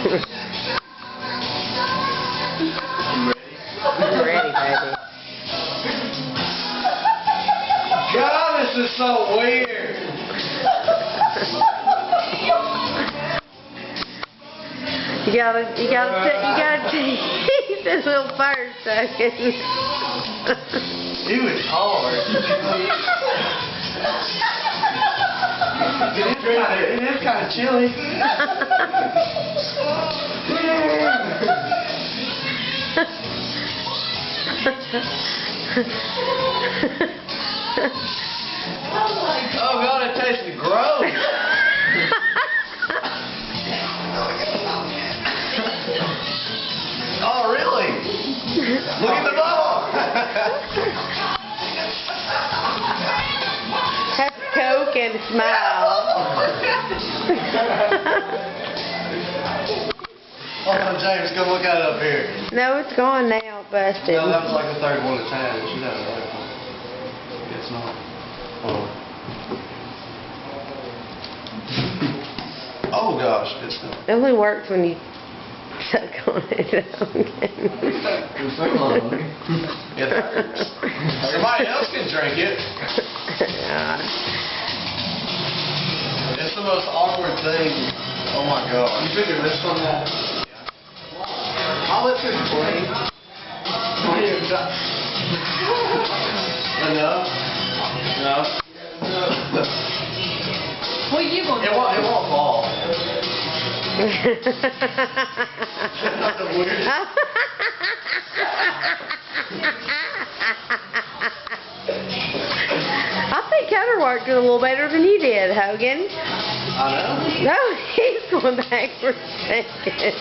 I'm ready, baby. God, this is so weird. You gotta take this little first second. It was hard. It is kind of chilly. Oh God, it tasted gross. Oh really? Look at the bubble. Have Coke and smile. Oh James, come look at it up here. No, it's gone now, busted. No, that was like the third one it's had. It should have it right. It's not. Oh gosh, it's not. It only works when you suck on it. It hurts. Somebody else can drink it. It's the most awkward thing. Oh my god. You drinking this one now? Yeah. I'll let you explain. Enough? No? What are you going to do? It won't fall. I think Cutter worked it a little better than you did, Hogan. I know. No, he's going back for a second.